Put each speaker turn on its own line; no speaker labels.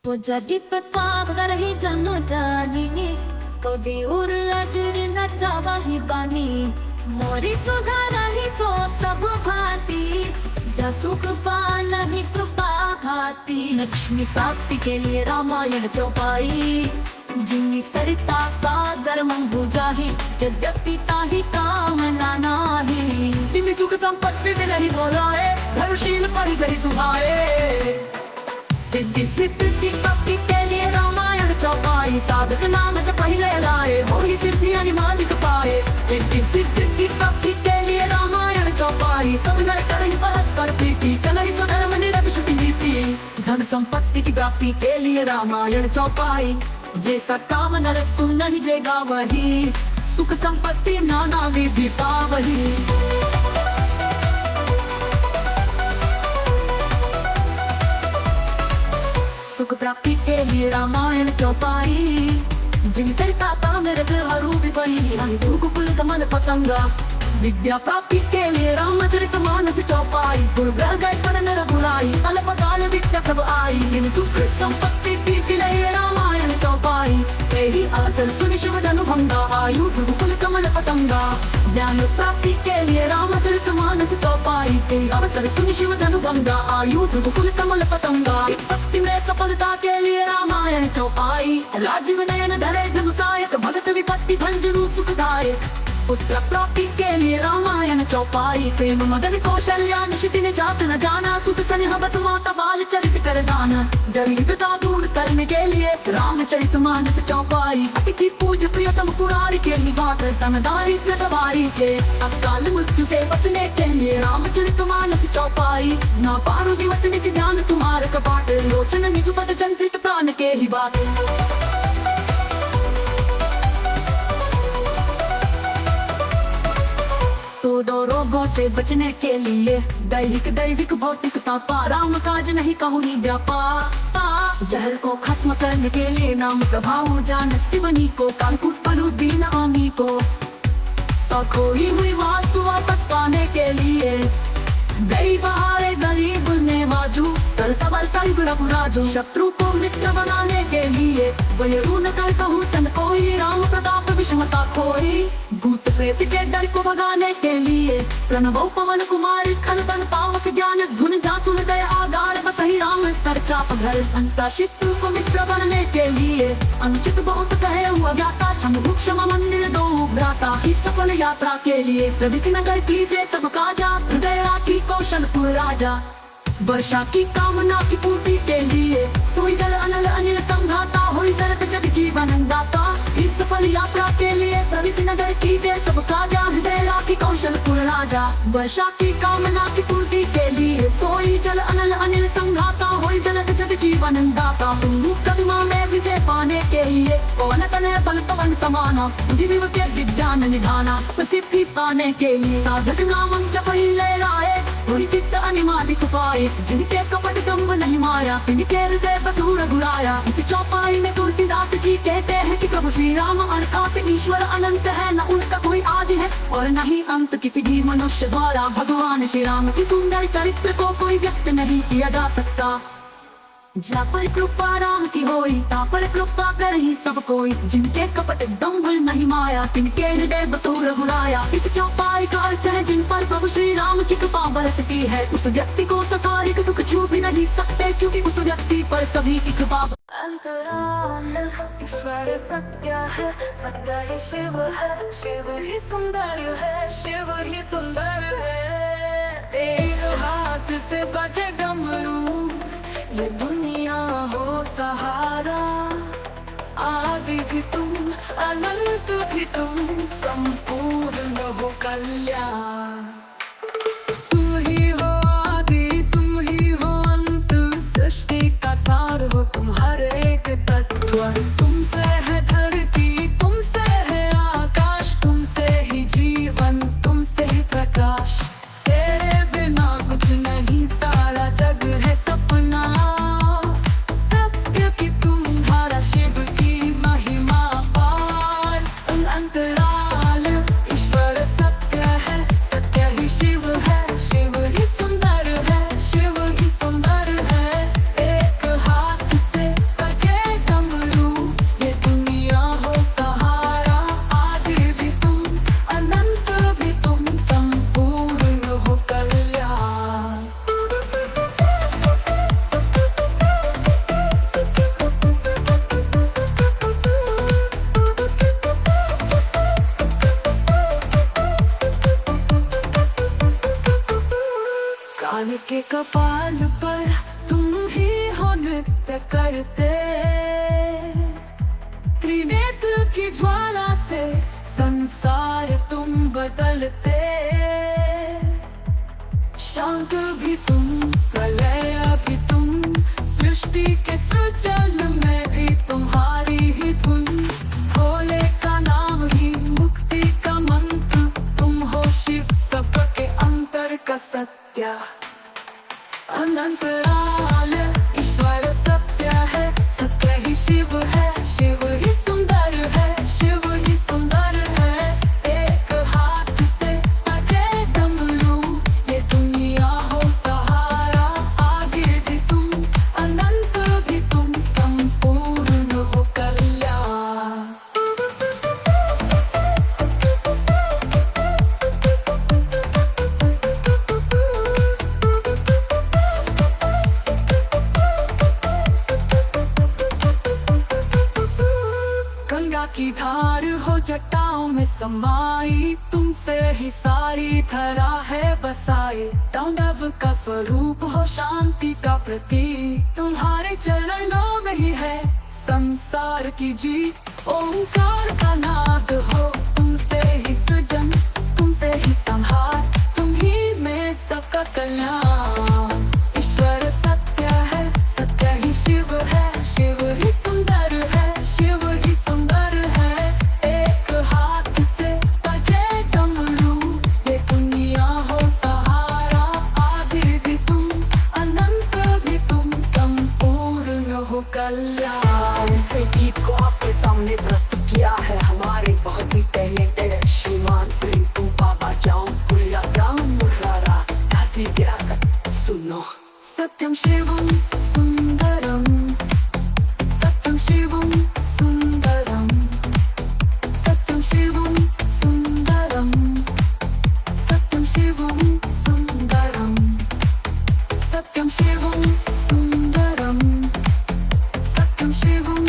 jadi terpakai jano jani kodi urajir na chawahi bani mori sudhara hi so sab bhati jasu कृपा नहीं कृपा खाती लक्ष्मी प्राप्ति के लिए रामायण चौपाई जिनी सरिता सागर मंगू जाही जगति ताही कामना नाही तिमी सुख संपत्ति में नहीं बोलाए धर्मशील परिधि सुहाए सिद्धि सिद्धि की प्राप्ति के लिए रामायण चौपाई साधक नाम जब पहले लाए हो ही सिद्धि अनिमानिक पाए सिद्धि सिद्धि की प्राप्ति के लिए रामायण चौपाई सब नर करें परस्पर प्रीति चले स्वधर्म निरपेक्ष नीति धन संपत्ति की प्राप्ति के लिए रामायण चौपाई जैसा काम नर सुन नहीं जेगा वही सुख संपत्ति नाना विधि पावही सुख प्राप्ति के लिए रामायण चौपाई जिनसे ताता मेरे रूप बनी कुल कमल पतंगा विद्या प्राप्ति के लिए रामचरित मानस चौपाई गुरु ग्रह गए पर नर बुलाई अल्पकाल विद्या सब आई इन सुख संपत्ति के लिए रामायण चौपाई यही अवसर सुनि शिव धनुभंगा आयु कुल कमल पतंगा ज्ञान प्राप्ति के लिए रामचरित मानस चौपाई तेरी अवसर सुनि शिव धनुभंगा आयु कुल कमल पतंगा भक्ति में सफलता के लिए रामायण चौपाई राजीव नयन धरे धनु सहायक भगत विपत्ति भंजनु सुखदायक पुत्र प्राप्ति के लिए रामायण चौपाई प्रेम मदन कौशल्या निशिति ने जात न जाना सुख स्नेह बस माता बाल चरित कर दाना दरिद्रता दूर करने के लिए रामचरित मानस चौपाई अतिथि पूज प्रियतम पुरारी के ही बात तन दारिद्र दवारी के अकाल मृत्यु से बचने के लिए रामचरित मानस चौपाई ना पारो दिवस निशि ध्यान तुम्हारे कपाट लोचन निज पद चंद्रित प्राण के ही बात तो दो रोगों से बचने के लिए दैविक भौतिकता का राम काज नहीं कहूँ व्यापार जहर को खत्म करने के लिए नाम प्रभाव जान शिवनी को कालकूट पलू दीन आमी को खोई हुई वास्तु वापस पाने के लिए गई बहारे गरीब ने बाजू सर सबल राजू शत्रु को मित्र बनाने के लिए वयरू न कर कहूँ सन कोई राम प्रताप विषमता खोई भूत प्रेत के डर को भगाने के लिए प्रणव पवन कुमार खल बन पावक ज्ञान धुन जासुन गए आगार बसही राम सर चाप घर अंता शत्रु को मित्र बनने के लिए अनुचित बहुत कहे हुआ ज्ञाता क्षम क्षमा मंदिर दो भ्राता ही सफल यात्रा के लिए प्रविशि नगर कीजिए सब काजा हृदय राखी कौशलपुर राजा वर्षा की कामना की पूर्ति के लिए सोई जल अनल अनिल संघाता होई जलत जग जीवन दाता इस सफल यात्रा के लिए प्रविशि नगर कीजिए सब काजा हृदय राखी कौशलपुर राजा वर्षा की कामना की पूर्ति के लिए सोई जल अनल अनिल संघाता होई जलत जग जीवन दाता कदमा में विजय पाने के लिए कौन तने बल पवन समाना दिव्य के विज्ञान निधाना प्रसिद्धि पाने के लिए साधक नाम जप ले राय थोड़ी सिद्ध अनिमादिक पाए जिनके कपट दम्भ नहीं माया इनके हृदय बसूर घुराया इस चौपाई में तुलसीदास जी कहते हैं कि प्रभु श्री राम अर्थात ईश्वर अनंत है न उनका कोई आदि है और न ही अंत किसी भी मनुष्य द्वारा भगवान श्री राम की सुंदर चरित्र को कोई व्यक्त नहीं किया जा सकता जा पर कृपा राम की होई ता पर कृपा कर ही सब कोई जिनके कपट दम्भ नहीं माया तिनके हृदय बसूर घुराया इस चौपाई का अर्थ है जिन पर प्रभु श्री राम की कृपा बरसती है उस व्यक्ति को संसारिक दुख छू भी नहीं सकते क्योंकि उस व्यक्ति पर सभी की कृपा अंतराल ईश्वर सत्य है सत्य ही शिव है शिव ही सुंदर है शिव ही सुंदर है एक हाथ से बजे डमरू ये दुनिया हो सहारा आदि भी तुम अनंत भी तुम संपूर्ण हो कल्याण तू ही हो आदि तुम ही हो अंत सृष्टि का सार हो तुम हर एक तत्व तुमसे है धरती तुमसे है आकाश तुमसे ही जीवन तुमसे ही प्रकाश तेरे बिना कुछ नहीं सारा जग है सपना सत्य की तुम्हारा शिव की महिमा पार अंतराल ईश्वर सत्य है सत्य ही शिव है शिव ही सुंदर है शिव ही सुंदर है एक हाथ से करते। त्रिनेत्र की ज्वाला से संसार तुम बदलते। शांत भी तुम, प्रलय भी तुम, सृष्टि के सृजन में भी तुम्हारी ही धुन। भोले का नाम ही मुक्ति का मंत्र, तुम हो शिव सबके अंतर का सत्य। अनंतराल ईश्वर सत्य है, सत्य ही शिव है, शिव ही सुंदर है, शिव ही सुंदर है। एक हाथ से बजे डमरू, ये दुनिया हो सहारा। आगे भी तुम, अनंत भी तुम, संपूर्ण हो कल्याण। गंगा की धार हो जटाओं में समाई, तुमसे ही सारी धरा है बसाई। तांडव का स्वरूप हो शांति का प्रतीक, तुम्हारे चरणों में ही है संसार की जीत। ओंकार का नाद हो, तुमसे ही सृजन, तुमसे ही संहार, तुम ही में सबका कल्याण। ईश्वर सत्य है, सत्य ही शिव है, शिव ही सुंदर है, शिव ही सुंदर है। एक हाथ से बजे डमरू, ये दुनिया हो सहारा। आदि भी तुम, अनंत भी तुम, संपूर्ण हो कल्याण।
इस गीत को आपके सामने प्रस्तुत किया है हमारे बहुत ही टैलेंटेड श्रीमान प्रिंटू बाबा जाऊं पुरिया ग्राम मुर्रारा घासी गिरा। सुनो।
सत्यम शिवम सुंदरम, सत्यम शिवम सुंदरम, सत्यम शिवम सुंदरम, सत्यम शिवम सुंदरम, सत्यम शिवम सुंदरम, सत्यम शिवम